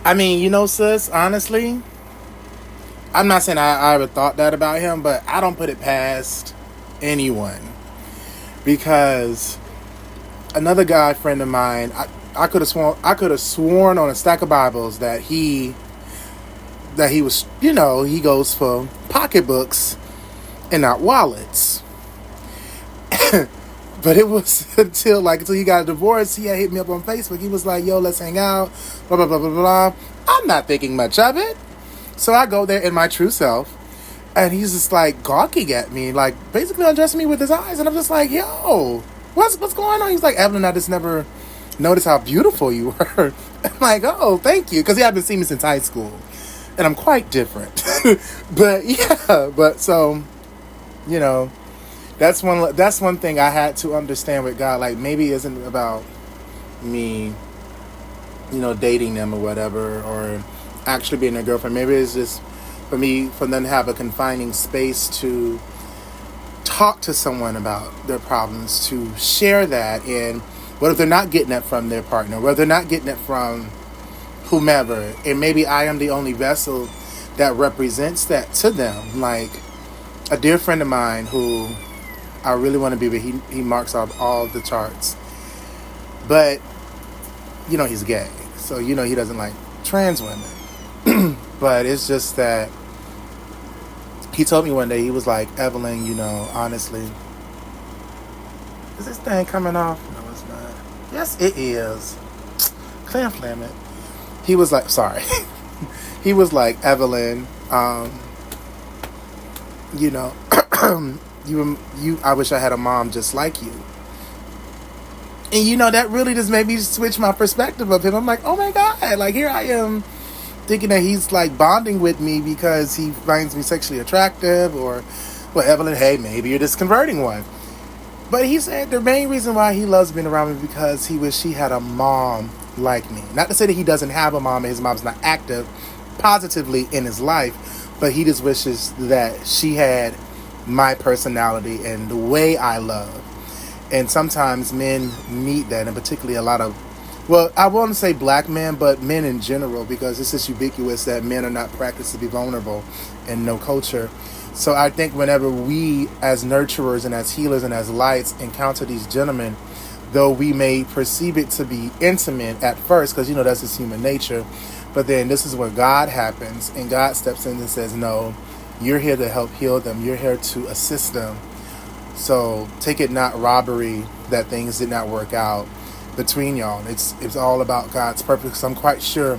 I mean, sis, honestly, I'm not saying I ever thought that about him, but I don't put it past anyone because another guy friend of mine, I could have sworn on a stack of Bibles that he was, he goes for pocketbooks and not wallets. But it was until he got a divorce, he had hit me up on Facebook. He was like, yo, let's hang out, blah, blah, blah, blah, blah. I'm not thinking much of it. So I go there in my true self, and he's just like gawking at me, like basically undressing me with his eyes. And I'm just like, yo, what's going on? He's like, Evelyn, I just never noticed how beautiful you were. I'm like, oh, thank you. Because he had been seeing me since high school. And I'm quite different. But yeah, so, you know, that's one thing I had to understand with God. Like, maybe it isn't about me, dating them or whatever, or actually being their girlfriend. Maybe it's just for them to have a confining space to talk to someone about their problems, to share that. And what if they're not getting that from their partner? What if they're not getting it from whomever? And maybe I am the only vessel that represents that to them. Like a dear friend of mine who I really want to be with, he marks off all the charts. But, he's gay. So, he doesn't like trans women. But it's just that he told me one day, he was like, Evelyn, honestly, is this thing coming off? No, it's not. Yes, it is. Flam it. He was like, sorry. He was like, Evelyn, I wish I had a mom just like you. And that really just made me switch my perspective of him. I'm like, oh my God, like here I am thinking that he's like bonding with me because he finds me sexually attractive, or, well, Evelyn, hey, maybe you're just converting one. But he said the main reason why he loves being around me because he wish he had a mom like me. Not to say that he doesn't have a mom and his mom's not active positively in his life, but he just wishes that she had my personality and the way I love. And sometimes men need that, and particularly a lot of, well, I won't say black men, but men in general, because it's just ubiquitous that men are not practiced to be vulnerable in no culture. So I think whenever we as nurturers and as healers and as lights encounter these gentlemen, though we may perceive it to be intimate at first, because that's just human nature, but then this is where God happens, and God steps in and says, no, you're here to help heal them. You're here to assist them. So take it not robbery that things did not work out between y'all. It's all about God's purpose. 'Cause I'm quite sure